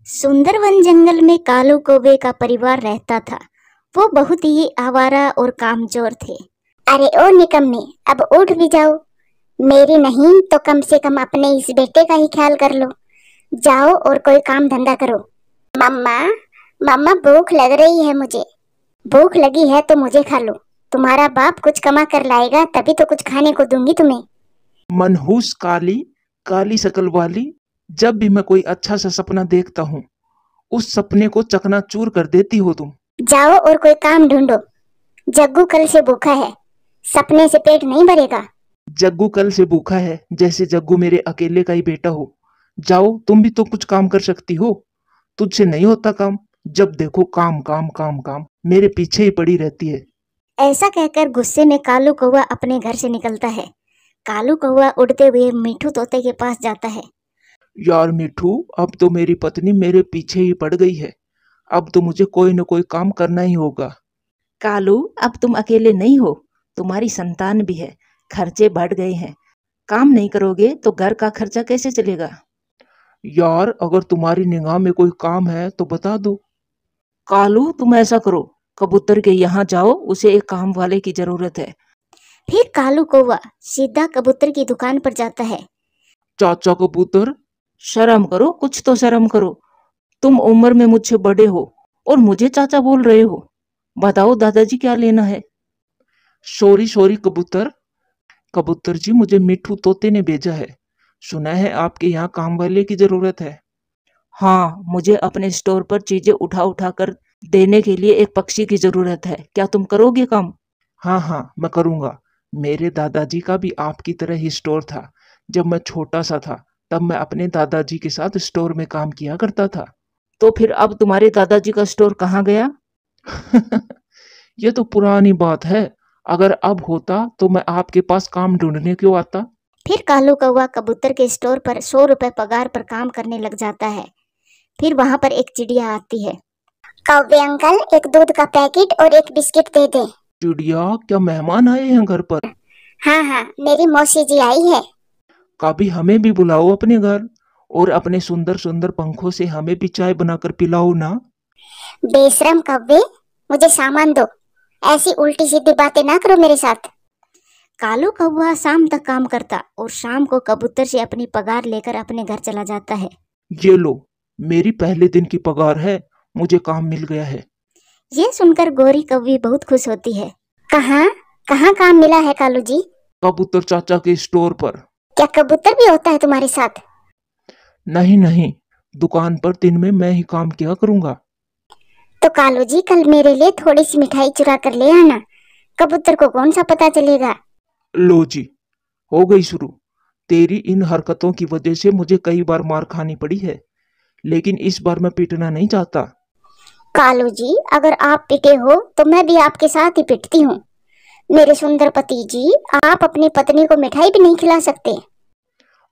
सुंदरवन जंगल में कालू कौवे का परिवार रहता था। वो बहुत ही आवारा और कामचोर थे। अरे ओ निकम्मे, अब उठ भी जाओ। मेरी नहीं तो कम से कम अपने इस बेटे का ही ख्याल कर लो। जाओ और कोई काम धंधा करो। मम्मा, मम्मा भूख लग रही है मुझे। भूख लगी है तो मुझे खा लो। तुम्हारा बाप कुछ कमा कर लाएगा तभी तो कुछ खाने को दूंगी तुम्हें। मनहूस काली काली शकल वाली, जब भी मैं कोई अच्छा सा सपना देखता हूँ उस सपने को चकनाचूर कर देती हो तुम। जाओ और कोई काम ढूंढो। जग्गू कल से भूखा है, सपने से पेट नहीं भरेगा। जग्गू कल से भूखा है जैसे जग्गू मेरे अकेले का ही बेटा हो। जाओ, तुम भी तो कुछ काम कर सकती हो। तुझसे नहीं होता काम, जब देखो काम काम काम काम, मेरे पीछे ही पड़ी रहती है। ऐसा कहकर गुस्से में कालू कौवा अपने घर से निकलता है। कालू कौवा उड़ते हुए मिठू तोते के पास जाता है। यार मिठू, अब तो मेरी पत्नी मेरे पीछे ही पड़ गई है। अब तो मुझे कोई न कोई काम करना ही होगा। कालू, अब तुम अकेले नहीं हो, तुम्हारी संतान भी है। खर्चे बढ़ गए हैं, काम नहीं करोगे तो घर का खर्चा कैसे चलेगा। यार, अगर तुम्हारी निगाह में कोई काम है तो बता दो। कालू, तुम ऐसा करो, कबूतर के यहाँ जाओ, उसे एक काम वाले की जरूरत है। फिर कालू कौवा सीधा कबूतर की दुकान पर जाता है। चाचा कबूतर, शर्म करो, कुछ तो शर्म करो। तुम उम्र में मुझसे बड़े हो और मुझे चाचा बोल रहे हो। बताओ दादाजी, क्या लेना है। सॉरी सॉरी कबूतर। कबूतर जी, मुझे मिठू तोते ने भेजा है। सुना है आपके यहाँ काम वाले की जरूरत है। हाँ, मुझे अपने स्टोर पर चीजें उठा उठा कर देने के लिए एक पक्षी की जरूरत है। क्या तुम करोगे काम। हाँ हाँ, मैं करूँगा। मेरे दादाजी का भी आपकी तरह ही स्टोर था। जब मैं छोटा सा था तब मैं अपने दादाजी के साथ स्टोर में काम किया करता था। तो फिर अब तुम्हारे दादाजी का स्टोर कहाँ गया। ये तो पुरानी बात है। अगर अब होता तो मैं आपके पास काम ढूंढने क्यों आता। फिर कालू कौवा कबूतर के स्टोर पर 100 रुपए पगार पर काम करने लग जाता है। फिर वहां पर एक चिड़िया आती है। कौवे अंकल, एक दूध का पैकेट और एक बिस्किट दे दे। चिड़िया, क्या मेहमान आए हैं घर पर। हाँ हाँ, मेरी मौसी जी आई है। कभी हमें भी बुलाओ अपने घर, और अपने सुंदर सुंदर पंखों से हमें भी चाय बनाकर पिलाओ ना। बेशरम कौवे, मुझे सामान दो। ऐसी उल्टी सीधी बातें ना करो मेरे साथ। कालू कौवा शाम तक काम करता और शाम को कबूतर से अपनी पगार लेकर अपने घर चला जाता है। ये लो, मेरी पहले दिन की पगार है, मुझे काम मिल गया है। ये सुनकर गोरी कौवी बहुत खुश होती है। कहाँ कहाँ काम मिला है कालू जी। कबूतर चाचा के स्टोर पर। क्या कबूतर भी होता है तुम्हारे साथ। नहीं नहीं, दुकान पर दिन में मैं ही काम किया करूंगा। तो कालू जी, कल मेरे लिए थोड़ी सी मिठाई चुरा कर ले आना। कबूतर को कौन सा पता चलेगा। लो जी, हो गई शुरू। तेरी इन हरकतों की वजह से मुझे कई बार मार खानी पड़ी है, लेकिन इस बार मैं पीटना नहीं चाहता। कालू जी, अगर आप पिटे हो तो मैं भी आपके साथ ही पिटती हूँ। मेरे सुंदर पति जी, आप अपनी पत्नी को मिठाई भी नहीं खिला सकते।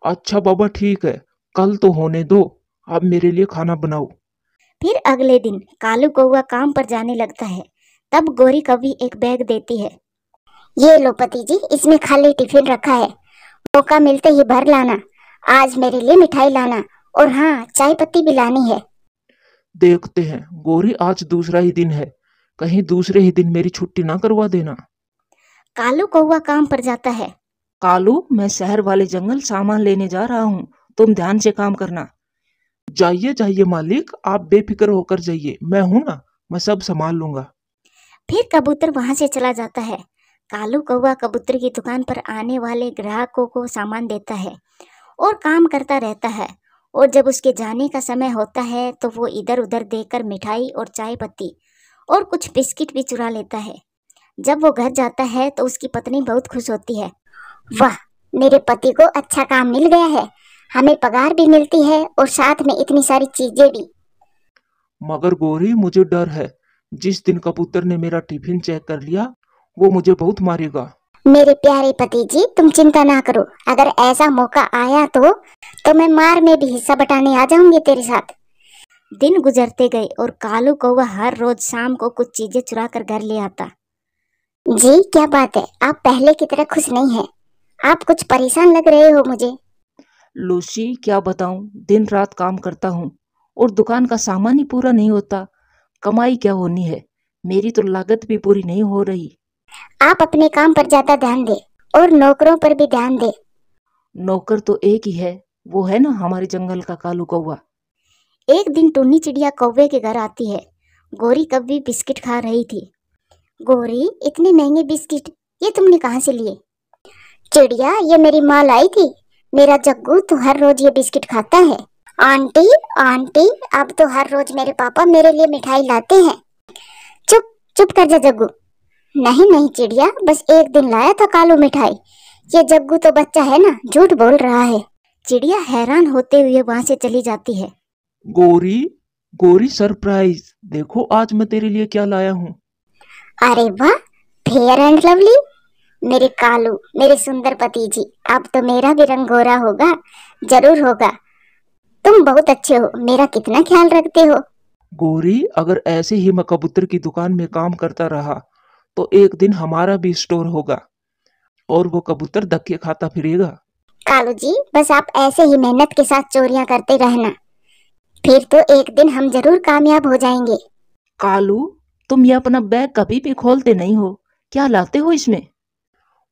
अच्छा बाबा, ठीक है, कल तो होने दो। अब मेरे लिए खाना बनाओ। फिर अगले दिन कालू कौवा काम पर जाने लगता है। तब गोरी कौवी एक बैग देती है। ये लो पति जी, इसमें खाली टिफिन रखा है। मौका मिलते ही भर लाना। आज मेरे लिए मिठाई लाना, और हाँ, चाय पत्ती भी लानी है। देखते हैं गोरी, आज दूसरा ही दिन है, कहीं दूसरे ही दिन मेरी छुट्टी ना करवा देना। कालू कौवा काम पर जाता है। कालू, मैं शहर वाले जंगल सामान लेने जा रहा हूँ, तुम ध्यान से काम करना। जाइए जाइए मालिक, आप बेफिक्र होकर जाइए, मैं हूं ना, मैं सब संभाल लूंगा। फिर कबूतर वहां से चला जाता है। कालू कौवा कबूतर की दुकान पर आने वाले ग्राहकों को सामान देता है और काम करता रहता है। और जब उसके जाने का समय होता है तो वो इधर उधर देखकर मिठाई और चाय पत्ती और कुछ बिस्किट भी चुरा लेता है। जब वो घर जाता है तो उसकी पत्नी बहुत खुश होती है। वाह, मेरे पति को अच्छा काम मिल गया है। हमें पगार भी मिलती है और साथ में इतनी सारी चीजें भी। मगर गोरी, मुझे डर है, जिस दिन कबूतर ने मेरा टिफिन चेक कर लिया वो मुझे बहुत मारेगा। मेरे प्यारे पति जी, तुम चिंता ना करो। अगर ऐसा मौका आया तो मैं मार में भी हिस्सा बटाने आ जाऊंगी तेरे साथ। दिन गुजरते गए और कालू कौवा हर रोज शाम को कुछ चीजें चुरा कर घर ले आता। जी, क्या बात है, आप पहले की तरह खुश नहीं हैं। आप कुछ परेशान लग रहे हो मुझे। लूसी, क्या बताऊं, दिन रात काम करता हूँ और दुकान का सामान ही पूरा नहीं होता, कमाई क्या होनी है? मेरी तो लागत भी पूरी नहीं हो रही। आप अपने काम पर ज्यादा ध्यान दे और नौकरों पर भी ध्यान दे। नौकर तो एक ही है, वो है ना हमारे जंगल का कालू कौवा। एक दिन टुन्नी चिड़िया कौवे के घर आती है। गोरी कौवी बिस्किट खा रही थी। गोरी, इतने महंगे बिस्किट ये तुमने कहाँ से लिए? चिड़िया, ये मेरी माँ लाई थी। मेरा जग्गू तो हर रोज ये बिस्किट खाता है। आंटी आंटी, अब तो हर रोज मेरे पापा मेरे लिए मिठाई लाते हैं। चुप चुप कर जा जग्गू। नहीं नहीं चिड़िया, बस एक दिन लाया था कालू मिठाई। ये जग्गू तो बच्चा है ना, झूठ बोल रहा है। चिड़िया हैरान होते हुए वहां से चली जाती है। गोरी, गोरी सरप्राइज, देखो आज मैं तेरे लिए क्या लाया हूँ। अरे वाह, फेयर एंड लवली, मेरे कालू, मेरे सुंदर पति जी, अब तो मेरा भी रंग गोरा होगा। जरूर होगा। तुम बहुत अच्छे हो, मेरा कितना ख्याल रखते हो। गोरी, अगर ऐसे ही मैं कबूतर की दुकान में काम करता रहा तो एक दिन हमारा भी स्टोर होगा और वो कबूतर धक्के खाता फिरेगा। कालू जी, बस आप ऐसे ही मेहनत के साथ चोरियां करते रहना, फिर तो एक दिन हम जरूर कामयाब हो जाएंगे। कालू, तुम ये अपना बैग कभी भी खोलते नहीं हो, क्या लाते हो इसमें?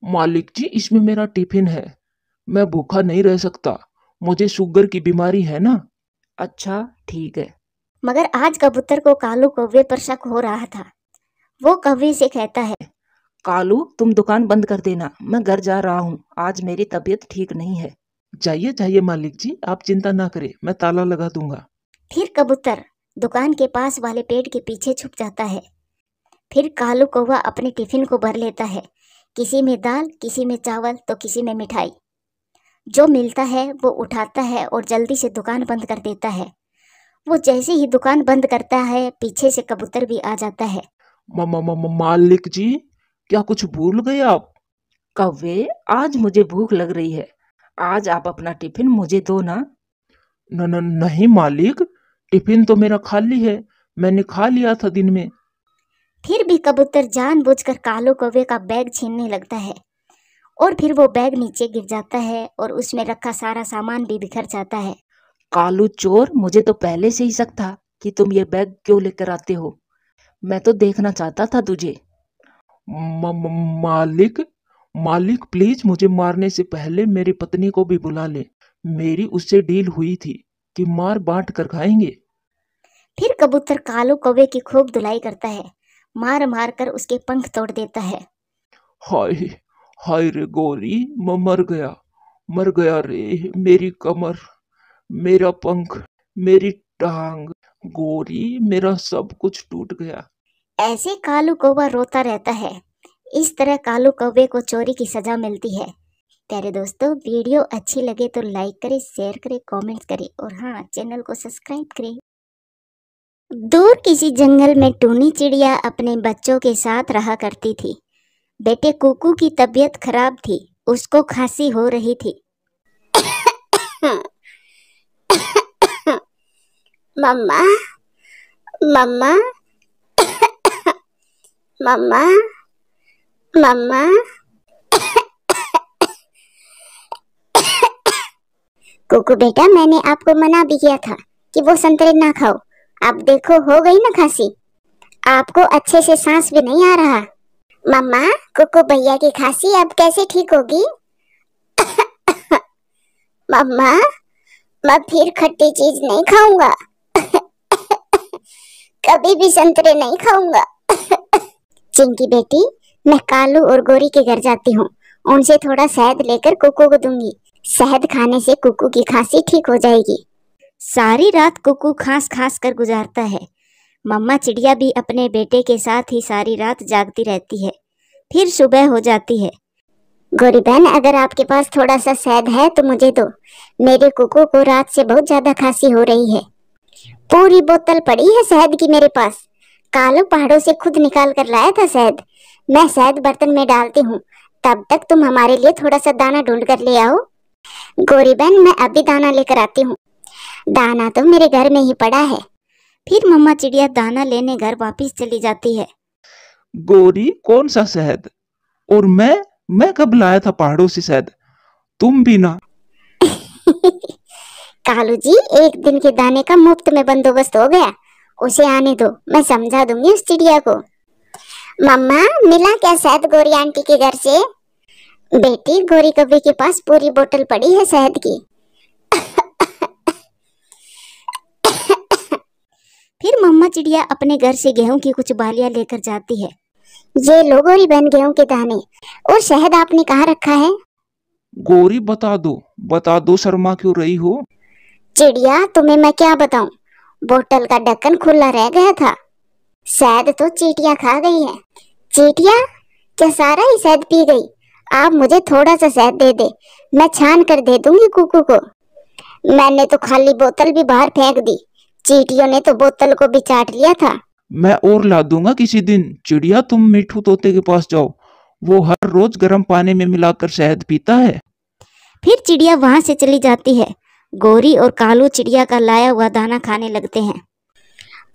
मालिक जी, इसमें मेरा टिफिन है, मैं भूखा नहीं रह सकता, मुझे शुगर की बीमारी है ना। अच्छा ठीक है। मगर आज कबूतर को कालू कौवे पर शक हो रहा था। वो कौवे से कहता है, कालू, तुम दुकान बंद कर देना, मैं घर जा रहा हूँ, आज मेरी तबीयत ठीक नहीं है। जाइए जाइए मालिक जी, आप चिंता ना करें, मैं ताला लगा दूंगा। फिर कबूतर दुकान के पास वाले पेड़ के पीछे छुप जाता है। फिर कालू कौवा अपने टिफिन को भर लेता है, किसी में दाल, किसी में चावल तो किसी में मिठाई। जो मिलता है वो उठाता है और जल्दी से दुकान बंद कर देता है। वो जैसे ही दुकान बंद करता है, पीछे से कबूतर भी आ जाता है। मालिक जी, क्या कुछ भूल गए आप? कौवे, आज मुझे भूख लग रही है, आज आप अपना टिफिन मुझे दो ना। नहीं मालिक, टिफिन तो मेरा खाली है, मैंने खा लिया था दिन में। फिर भी कबूतर जानबूझकर कालू कौवे का बैग छीनने लगता है और फिर वो बैग नीचे गिर जाता है और उसमें रखा सारा सामान भी बिखर जाता है। कालू चोर, मुझे तो पहले से ही शक था कि तुम ये बैग क्यों लेकर आते हो, मैं तो देखना चाहता था तुझे। मालिक, मालिक प्लीज मुझे मारने से पहले मेरी पत्नी को भी बुला ले, मेरी उससे डील हुई थी कि मार बांट कर खाएंगे। फिर कबूतर कालू कौवे की खूब धुलाई करता है, मार मार कर उसके पंख तोड़ देता है। हाय हाय रे गोरी, मैं मर गया रे, मेरी कमर, मेरा पंख, मेरी टांग, गोरी मेरा सब कुछ टूट गया। ऐसे कालू कौवा रोता रहता है। इस तरह कालू कौवे को चोरी की सजा मिलती है। प्यारे दोस्तों, वीडियो अच्छी लगे तो लाइक करें, शेयर करें, कमेंट करें और हाँ, चैनल को सब्सक्राइब करें। दूर किसी जंगल में टूनी चिड़िया अपने बच्चों के साथ रहा करती थी। बेटे कुकू की तबीयत खराब थी, उसको खांसी हो रही थी। मम्मा मम्मा मम्मा मम्मा, कुकू बेटा, मैंने आपको मना भी किया था कि वो संतरे ना खाओ। अब देखो हो गई ना खांसी, आपको अच्छे से सांस भी नहीं आ रहा। मम्मा, कुकू भैया की खांसी अब कैसे ठीक होगी? मम्मा, मैं फिर खट्टी चीज नहीं खाऊंगा। कभी भी संतरे नहीं खाऊंगा। चिंकी बेटी, मैं कालू और गोरी के घर जाती हूँ, उनसे थोड़ा शहद लेकर कुकू को दूंगी। शहद खाने से कुकू की खांसी ठीक हो जाएगी। सारी रात कुकू खांस खांस कर गुजारता है। मम्मा चिड़िया भी अपने बेटे के साथ ही सारी रात जागती रहती है। फिर सुबह हो जाती है। गोरी बहन, अगर आपके पास थोड़ा सा शहद है तो मुझे दो, मेरे कुकू को रात से बहुत ज्यादा खांसी हो रही है। पूरी बोतल पड़ी है शहद की मेरे पास, कालू पहाड़ों से खुद निकाल कर लाया था शहद। मैं शहद बर्तन में डालती हूँ, तब तक तुम हमारे लिए थोड़ा सा दाना ढूंढ कर ले आओ। गोरी बहन, मैं अभी दाना लेकर आती हूँ। दाना तो मेरे घर में ही पड़ा है। फिर मम्मा चिड़िया दाना लेने घर वापस चली जाती है। गोरी, कौन सा शहद? और मैं कब लाया था पहाड़ों से शहद? तुम भी ना। कालू जी, एक दिन के दाने का मुफ्त में बंदोबस्त हो गया, उसे आने दो, मैं समझा दूंगी उस चिड़िया को। मम्मा, मिला क्या शहद गोरी आंटी के घर से? बेटी, गोरी कब्बी के पास पूरी बोतल पड़ी है शहद की। फिर मम्मा चिड़िया अपने घर से गेहूं की कुछ बालियां लेकर जाती है। ये लो गोरी बहन, गेहूं के दाने और शहद आपने कहाँ रखा है? गोरी बता दो, शर्मा क्यों रही हो? चिड़िया, तुम्हें मैं क्या बताऊं, बोतल का ढक्कन खुला रह गया था, शहद तो चींटियां खा गई है। चींटियां? क्या सारा ही शहद पी गई? आप मुझे थोड़ा सा शहद दे दे, मैं छान कर दे दूंगी कुकू को। मैंने तो खाली बोतल भी बाहर फेंक दी, चींटियों ने तो बोतल को भी चाट लिया था। मैं और ला दूंगा किसी दिन। चिड़िया, तुम मिठू तोते के पास जाओ, वो हर रोज गर्म पानी में मिलाकर शहद पीता है। फिर चिड़िया वहां से चली जाती है। गोरी और कालू चिड़िया का लाया हुआ दाना खाने लगते हैं।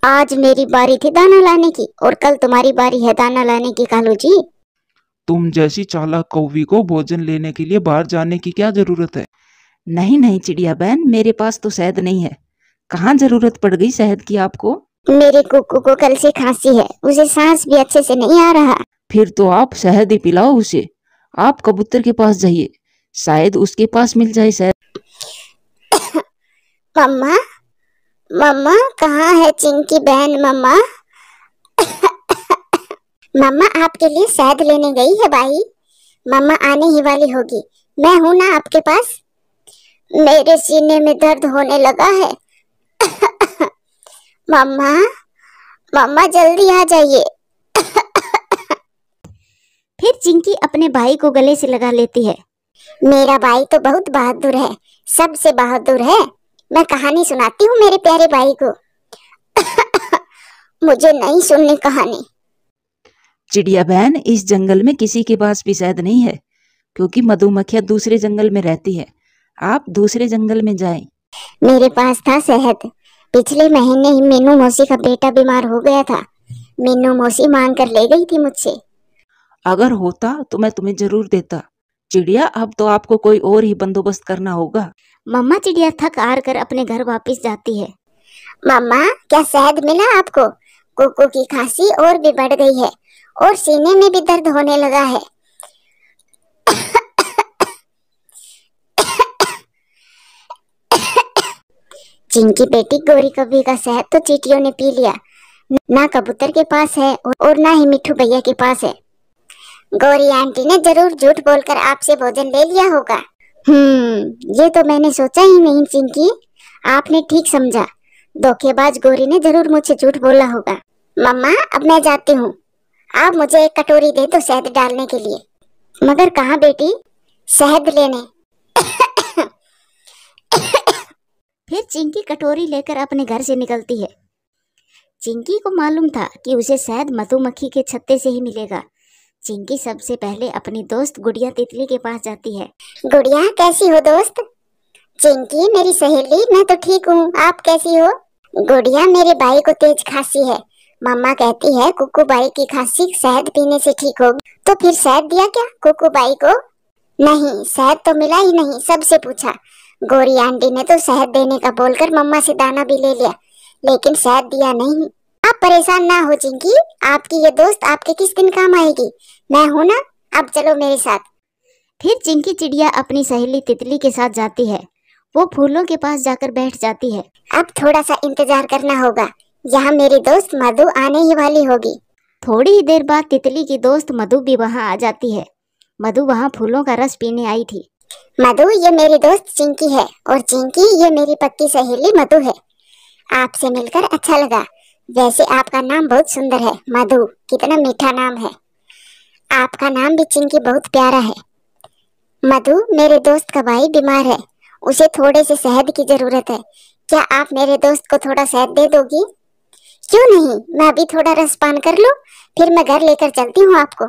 आज मेरी बारी थी दाना लाने की और कल तुम्हारी बारी है दाना लाने की कालू जी। तुम जैसी चालाक कौवी को भोजन लेने के लिए बाहर जाने की क्या जरूरत है? नहीं नहीं चिड़िया बहन, मेरे पास तो शहद नहीं है। कहाँ जरूरत पड़ गई शहद की आपको? मेरे कुकू को कल से खांसी है, उसे सांस भी अच्छे से नहीं आ रहा। फिर तो आप शहद ही पिलाओ उसे। आप कबूतर के पास जाइए, शायद उसके पास मिल जाए शहद। मम्मा, मम्मा कहाँ है चिंकी बहन? मम्मा, मम्मा आपके लिए शहद लेने गई है भाई, मम्मा आने ही वाली होगी। मैं हूं ना आपके पास। मेरे सीने में दर्द होने लगा है। मम्मा, मम्मा जल्दी आ जाइए। फिर चिंकी अपने भाई को गले से लगा लेती है। मेरा भाई तो बहुत बहादुर है, सबसे बहादुर है। मैं कहानी सुनाती हूँ मेरे प्यारे भाई को। मुझे नहीं सुननी कहानी। चिड़िया बहन, इस जंगल में किसी के पास भी शहद नहीं है, क्योंकि मधुमक्खियां दूसरे जंगल में रहती है। आप दूसरे जंगल में जाएं। मेरे पास था शहद, पिछले महीने ही मीनू मौसी का बेटा बीमार हो गया था, मीनू मौसी मांग कर ले गई थी मुझसे। अगर होता तो मैं तुम्हें जरूर देता। चिड़िया, अब तो आपको कोई और ही बंदोबस्त करना होगा। मम्मा चिड़िया थक हार कर अपने घर वापस जाती है। मम्मा, क्या शहद मिला आपको? कुकू की खांसी और भी बढ़ गई है और सीने में भी दर्द होने लगा है। चिंकी बेटी, गोरी कब्बी का शहद तो चींटियों ने पी लिया, ना कबूतर के पास है और ना ही मिठू भैया के पास है। गोरी आंटी ने जरूर झूठ बोलकर आपसे भोजन ले लिया होगा। ये तो मैंने सोचा ही नहीं चिंकी, आपने ठीक समझा। धोखेबाज गोरी ने जरूर मुझसे झूठ बोला होगा। मम्मा, अब मैं जाती हूँ, आप मुझे एक कटोरी दे दो शहद डालने के लिए। मगर कहाँ बेटी? शहद लेने। फिर चिंकी कटोरी लेकर अपने घर से निकलती है। चिंकी को मालूम था कि उसे शहद मधुमक्खी के छत्ते से ही मिलेगा। चिंकी सबसे पहले अपनी दोस्त गुड़िया तितली के पास जाती है। गुड़िया, कैसी हो दोस्त? चिंकी मेरी सहेली, मैं तो ठीक हूँ, आप कैसी हो? गुड़िया, मेरे भाई को तेज खांसी है, मम्मा कहती है कुकू भाई की खांसी शहद पीने से ठीक होगी। तो फिर शहद दिया क्या कुकू भाई को? नहीं, शहद तो मिला ही नहीं, सबसे पूछा। गोरी आंटी ने तो शहद देने का बोलकर मम्मा से दाना भी ले लिया, लेकिन शहद दिया नहीं। आप परेशान ना हो चिंकी, आपकी ये दोस्त आपके किस दिन काम आएगी, मैं हूं ना। अब चलो मेरे साथ। फिर चिंकी चिड़िया अपनी सहेली तितली के साथ जाती है। वो फूलों के पास जाकर बैठ जाती है। अब थोड़ा सा इंतजार करना होगा, यहाँ मेरी दोस्त मधु आने ही वाली होगी। थोड़ी ही देर बाद तितली की दोस्त मधु भी वहाँ आ जाती है। मधु वहाँ फूलों का रस पीने आई थी। मधु, ये मेरी दोस्त चिंकी है और चिंकी ये मेरी पक्की सहेली मधु है। आपसे मिलकर अच्छा लगा। वैसे आपका नाम बहुत सुंदर है मधु, कितना मीठा नाम है। आपका नाम भी चिंकी बहुत प्यारा है। मधु, मेरे दोस्त का भाई बीमार है, उसे थोड़े से शहद की जरूरत है, क्या आप मेरे दोस्त को थोड़ा शहद दे दोगी? क्यों नहीं, मैं अभी थोड़ा रस पान कर लूं, फिर मैं घर लेकर चलती हूँ आपको।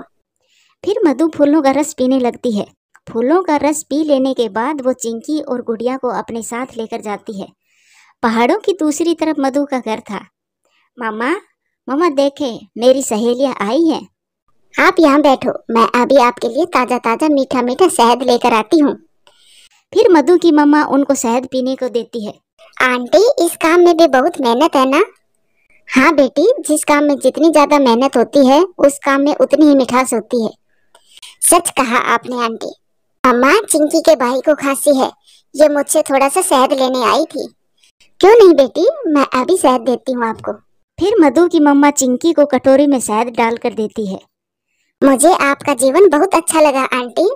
फिर मधु फूलों का रस पीने लगती है। फूलों का रस पी लेने के बाद वो चिंकी और गुड़िया को अपने साथ लेकर जाती है। पहाड़ों की दूसरी तरफ मधु का घर था। मामा, मामा देखें, मेरी सहेलियां आई हैं। आप यहाँ बैठो, मैं अभी आपके लिए ताजा ताजा मीठा मीठा शहद लेकर आती हूँ। फिर मधु की मम्मा उनको शहद पीने को देती है। आंटी, इस काम में भी बहुत मेहनत है ना? हाँ बेटी, जिस काम में जितनी ज्यादा मेहनत होती है उस काम में उतनी ही मिठास होती है। सच कहा आपने आंटी। अम्मा, चिंकी के भाई को खांसी है, ये मुझसे थोड़ा सा शहद लेने आई थी। क्यों नहीं बेटी, मैं अभी शहद देती हूँ आपको। फिर मधु की मम्मा चिंकी को कटोरी में शहद डालकर देती है। मुझे आपका जीवन बहुत अच्छा लगा आंटी,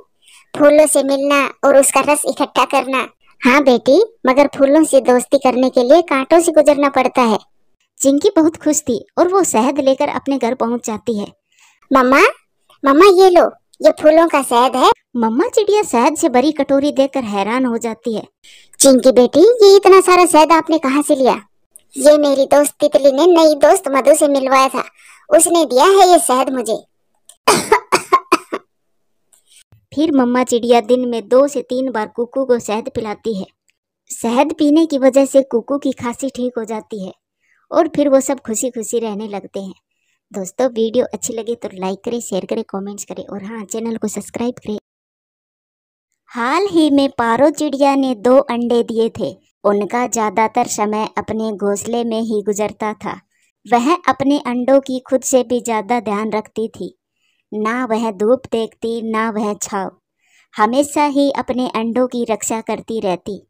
फूलों से मिलना और उसका रस इकट्ठा करना। हाँ बेटी, मगर फूलों से दोस्ती करने के लिए कांटों से गुजरना पड़ता है। चिंकी बहुत खुश थी और वो शहद लेकर अपने घर पहुंच जाती है। मम्मा, मम्मा ये लो, ये फूलों का शहद है। मम्मा चिड़िया शहद से भरी कटोरी देखकर हैरान हो जाती है। चिंकी बेटी, ये इतना सारा शहद आपने कहाँ से लिया? ये मेरी दोस्त तितली ने नई दोस्त मधु से मिलवाया था, उसने दिया है ये शहद मुझे। फिर मम्मा चिड़िया दिन में 2 से 3 बार कुकू को शहद पिलाती है। शहद पीने की वजह से कुकू की खांसी ठीक हो जाती है और फिर वो सब खुशी खुशी रहने लगते हैं। दोस्तों, वीडियो अच्छी लगे तो लाइक करें, शेयर करें, कमेंट्स करें और हाँ, चैनल को सब्सक्राइब करें। हाल ही में पारो चिड़िया ने 2 अंडे दिए थे। उनका ज़्यादातर समय अपने घोंसले में ही गुजरता था। वह अपने अंडों की खुद से भी ज़्यादा ध्यान रखती थी। ना वह धूप देखती, ना वह छाव, हमेशा ही अपने अंडों की रक्षा करती रहती।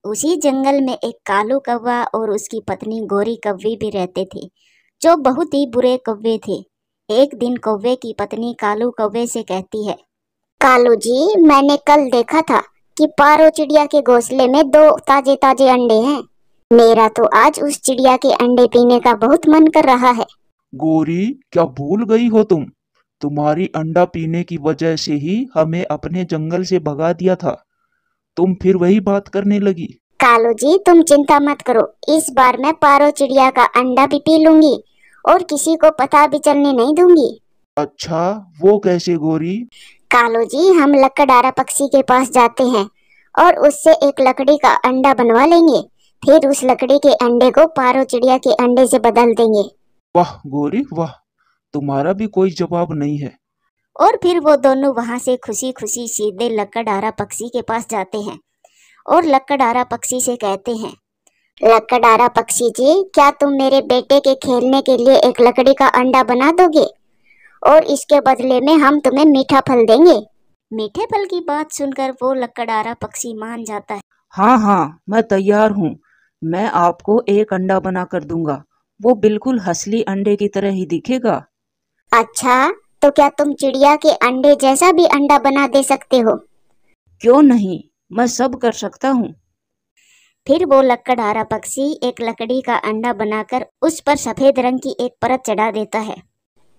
उसी जंगल में एक कालू कौवा और उसकी पत्नी गोरी कौवी भी रहते थे, जो बहुत ही बुरे कौवे थे। एक दिन कौवे की पत्नी कालू कौवे से कहती है, कालू जी, मैंने कल देखा था कि पारो चिड़िया के घोंसले में 2 ताजे ताजे अंडे हैं। मेरा तो आज उस चिड़िया के अंडे पीने का बहुत मन कर रहा है। गोरी, क्या भूल गई हो तुम? तुम्हारी अंडा पीने की वजह से ही हमें अपने जंगल से भगा दिया था। तुम फिर वही बात करने लगी। कालू जी, तुम चिंता मत करो, इस बार मैं पारो चिड़िया का अंडा भी पी लूंगी और किसी को पता भी चलने नहीं दूंगी। अच्छा, वो कैसे गोरी? कालू जी, हम लकड़हारा पक्षी के पास जाते हैं और उससे एक लकड़ी का अंडा बनवा लेंगे। फिर उस लकड़ी के अंडे को पारो चिड़िया के अंडे से बदल देंगे। वाह गोरी वाह, तुम्हारा भी कोई जवाब नहीं है। और फिर वो दोनों वहां से खुशी खुशी सीधे लकड़हारा पक्षी के पास जाते हैं और लकड़हारा पक्षी से कहते हैं, लकड़हारा पक्षी जी, क्या तुम मेरे बेटे के खेलने के लिए एक लकड़ी का अंडा बना दोगे और इसके बदले में हम तुम्हें मीठा फल देंगे। मीठे फल की बात सुनकर वो लकड़हारा पक्षी मान जाता है। हाँ हाँ, मैं तैयार हूँ। मैं आपको एक अंडा बना कर दूंगा। वो बिल्कुल असली अंडे की तरह ही दिखेगा। अच्छा, तो क्या तुम चिड़िया के अंडे जैसा भी अंडा बना दे सकते हो? क्यों नहीं, मैं सब कर सकता हूँ। फिर वो लकड़हारा पक्षी एक लकड़ी का अंडा बनाकर उस पर सफेद रंग की एक परत चढ़ा देता है।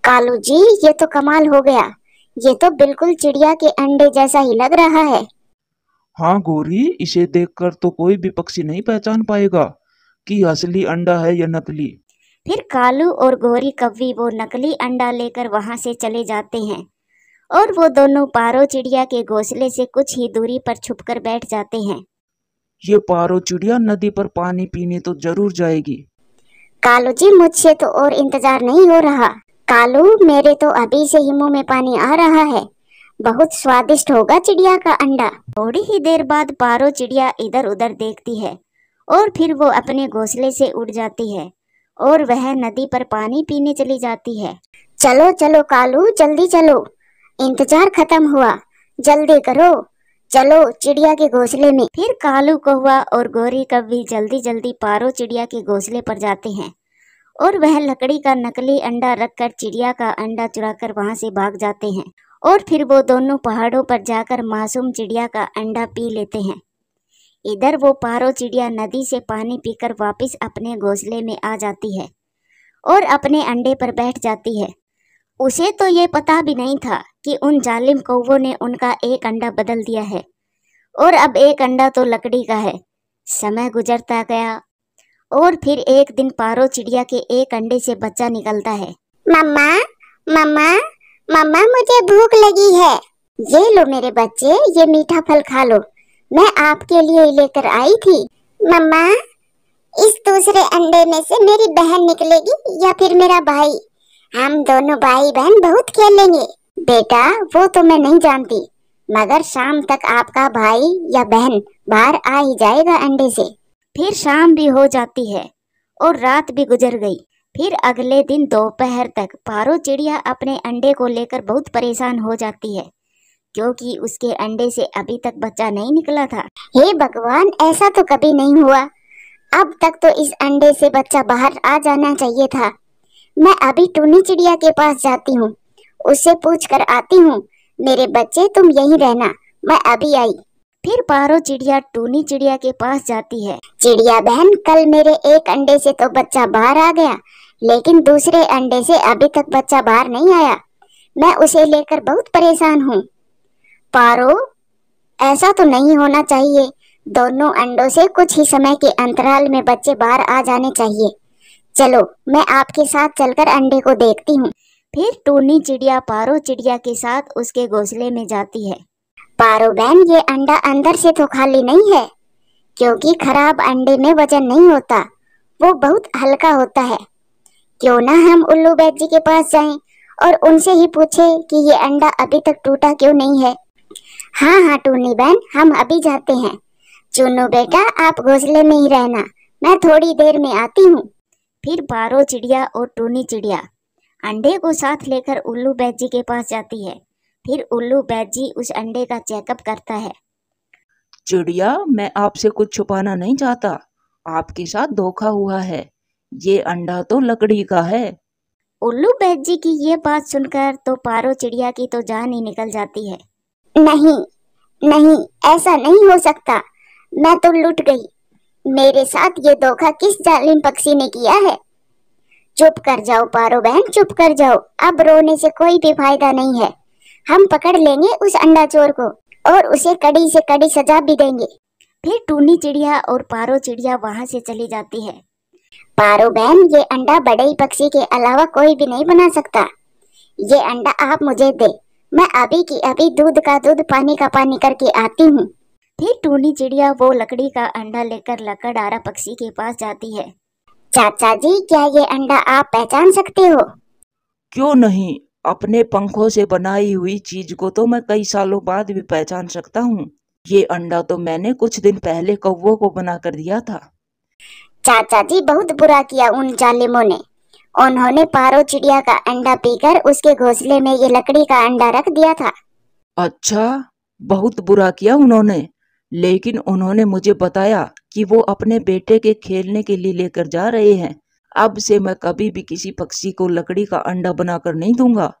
कालू जी, ये तो कमाल हो गया। ये तो बिल्कुल चिड़िया के अंडे जैसा ही लग रहा है। हाँ गोरी, इसे देखकर तो कोई भी पक्षी नहीं पहचान पाएगा कि असली अंडा है या नकली। फिर कालू और गोरी कौवी वो नकली अंडा लेकर वहां से चले जाते हैं और वो दोनों पारो चिड़िया के घोंसले से कुछ ही दूरी पर छुपकर बैठ जाते हैं। ये पारो चिड़िया नदी पर पानी पीने तो जरूर जाएगी। कालू जी, मुझसे तो और इंतजार नहीं हो रहा। कालू, मेरे तो अभी से ही मुंह में पानी आ रहा है। बहुत स्वादिष्ट होगा चिड़िया का अंडा। थोड़ी ही देर बाद पारो चिड़िया इधर उधर देखती है और फिर वो अपने घोंसले से उड़ जाती है और वह नदी पर पानी पीने चली जाती है। चलो चलो कालू, जल्दी चलो, इंतजार खत्म हुआ, जल्दी करो, चलो चिड़िया के घोंसले में। फिर कालू कौवा और गोरी कौवी जल्दी जल्दी पारो चिड़िया के घोंसले पर जाते हैं और वह लकड़ी का नकली अंडा रखकर चिड़िया का अंडा चुराकर वहां से भाग जाते हैं। और फिर वो दोनों पहाड़ों पर जाकर मासूम चिड़िया का अंडा पी लेते हैं। इधर वो पारो चिड़िया नदी से पानी पीकर वापस अपने घोंसले में आ जाती है और अपने अंडे पर बैठ जाती है। उसे तो ये पता भी नहीं था कि उन जालिम कौवों ने उनका एक अंडा बदल दिया है और अब एक अंडा तो लकड़ी का है। समय गुजरता गया और फिर एक दिन पारो चिड़िया के एक अंडे से बच्चा निकलता है। मम्मा, मम्मा, मम्मा, मुझे भूख लगी है। ये लो मेरे बच्चे, ये मीठा फल खा लो, मैं आपके लिए लेकर आई थी। मम्मा, इस दूसरे अंडे में से मेरी बहन निकलेगी या फिर मेरा भाई? हम दोनों भाई बहन बहुत खेलेंगे। बेटा, वो तो मैं नहीं जानती, मगर शाम तक आपका भाई या बहन बाहर आ ही जाएगा अंडे से। फिर शाम भी हो जाती है और रात भी गुजर गई। फिर अगले दिन दोपहर तक पारो चिड़िया अपने अंडे को लेकर बहुत परेशान हो जाती है, क्योंकि उसके अंडे से अभी तक बच्चा नहीं निकला था। हे भगवान, ऐसा तो कभी नहीं हुआ। अब तक तो इस अंडे से बच्चा बाहर आ जाना चाहिए था। मैं अभी टूनी चिड़िया के पास जाती हूँ, उससे पूछ कर आती हूँ। मेरे बच्चे तुम यहीं रहना, मैं अभी आई। फिर पारो चिड़िया टूनी चिड़िया के पास जाती है। चिड़िया बहन, कल मेरे एक अंडे से तो बच्चा बाहर आ गया, लेकिन दूसरे अंडे से अभी तक बच्चा बाहर नहीं आया। मैं उसे लेकर बहुत परेशान हूँ। पारो, ऐसा तो नहीं होना चाहिए। दोनों अंडों से कुछ ही समय के अंतराल में बच्चे बाहर आ जाने चाहिए। चलो, मैं आपके साथ चलकर अंडे को देखती हूँ। फिर टूनी चिड़िया पारो चिड़िया के साथ उसके घोंसले में जाती है। पारो बहन, ये अंडा अंदर से तो खाली नहीं है, क्योंकि खराब अंडे में वजन नहीं होता, वो बहुत हल्का होता है। क्यों ना हम उल्लू बैद जी के पास जाएं और उनसे ही पूछें कि ये अंडा अभी तक टूटा क्यों नहीं है। हाँ हाँ टूनी बहन, हम अभी जाते हैं। चुन्नू बेटा, आप घोंसले में ही रहना, मैं थोड़ी देर में आती हूँ। फिर पारो चिड़िया और टूनी चिड़िया अंडे को साथ लेकर उल्लू बैद जी के पास जाती है। फिर उल्लू बैद जी उस अंडे का चेकअप करता है। चिड़िया, मैं आपसे कुछ छुपाना नहीं चाहता, आपके साथ धोखा हुआ है। ये अंडा तो लकड़ी का है। उल्लू बैद जी की ये बात सुनकर तो पारो चिड़िया की तो जान ही निकल जाती है। नहीं नहीं, ऐसा नहीं हो सकता, मैं तो लुट गई। मेरे साथ ये धोखा किस जालिम पक्षी ने किया है। चुप कर जाओ पारो बहन, चुप कर जाओ। अब रोने से कोई भी फायदा नहीं है। हम पकड़ लेंगे उस अंडा चोर को और उसे कड़ी से कड़ी सजा भी देंगे। फिर टूनी चिड़िया और पारो चिड़िया वहाँ से चली जाती है। पारो बहन, ये अंडा बड़े पक्षी के अलावा कोई भी नहीं बना सकता। ये अंडा आप मुझे दे, मैं अभी की अभी दूध का दूध पानी का पानी करके आती हूँ। फिर टूनी चिड़िया वो लकड़ी का अंडा लेकर लकड़हारा पक्षी के पास जाती है। चाचा जी, क्या ये अंडा आप पहचान सकते हो? क्यों नहीं, अपने पंखों से बनाई हुई चीज को तो मैं कई सालों बाद भी पहचान सकता हूँ। ये अंडा तो मैंने कुछ दिन पहले कौवों को बना कर दिया था। चाचा जी, बहुत बुरा किया उन जालिमों ने। उन्होंने पारो चिड़िया का अंडा पीकर उसके घोंसले में ये लकड़ी का अंडा रख दिया था। अच्छा, बहुत बुरा किया उन्होंने, लेकिन उन्होंने मुझे बताया कि वो अपने बेटे के खेलने के लिए लेकर जा रहे हैं। अब से मैं कभी भी किसी पक्षी को लकड़ी का अंडा बनाकर नहीं दूंगा।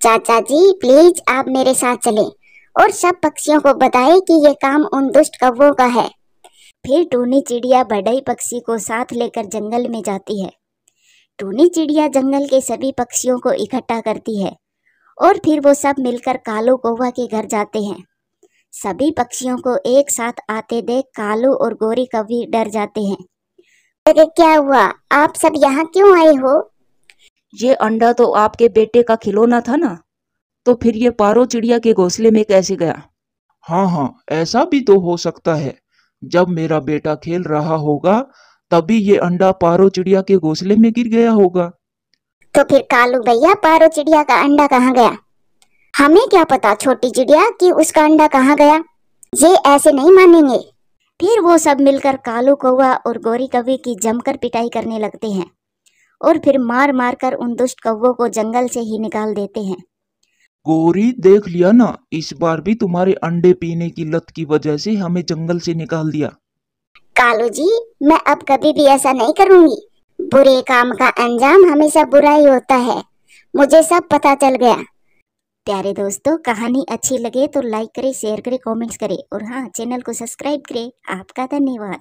चाचा जी, प्लीज आप मेरे साथ चलें और सब पक्षियों को बताएं कि ये काम उन दुष्ट कौवों का है। फिर टूनी चिड़िया बड़ई पक्षी को साथ लेकर जंगल में जाती है। टूनी चिड़िया जंगल के सभी पक्षियों को इकट्ठा करती है और फिर वो सब मिलकर कालू कौवा के घर जाते हैं। सभी पक्षियों को एक साथ आते देख कालू और गोरी कौवी डर जाते हैं। अरे क्या हुआ, आप सब यहाँ क्यों आए हो? ये अंडा तो आपके बेटे का खिलौना था ना, तो फिर ये पारो चिड़िया के घोंसले में कैसे गया? हाँ हाँ, ऐसा भी तो हो सकता है। जब मेरा बेटा खेल रहा होगा तभी ये अंडा पारो चिड़िया के घोंसले में गिर गया होगा। तो फिर कालू भैया, पारो चिड़िया का अंडा कहाँ गया? हमें क्या पता छोटी चिड़िया कि उसका अंडा कहाँ गया। ये ऐसे नहीं मानेंगे। फिर वो सब मिलकर कालू कौवा और गोरी कौवी की जमकर पिटाई करने लगते हैं और फिर मार मार कर उन दुष्ट कौवों को जंगल से ही निकाल देते हैं। गोरी, देख लिया ना, इस बार भी तुम्हारे अंडे पीने की लत की वजह से हमें जंगल से निकाल दिया। कालू जी, मैं अब कभी भी ऐसा नहीं करूंगी। बुरे काम का अंजाम हमेशा बुरा ही होता है, मुझे सब पता चल गया। प्यारे दोस्तों, कहानी अच्छी लगे तो लाइक करें, शेयर करें, कमेंट्स करें और हाँ, चैनल को सब्सक्राइब करें। आपका धन्यवाद।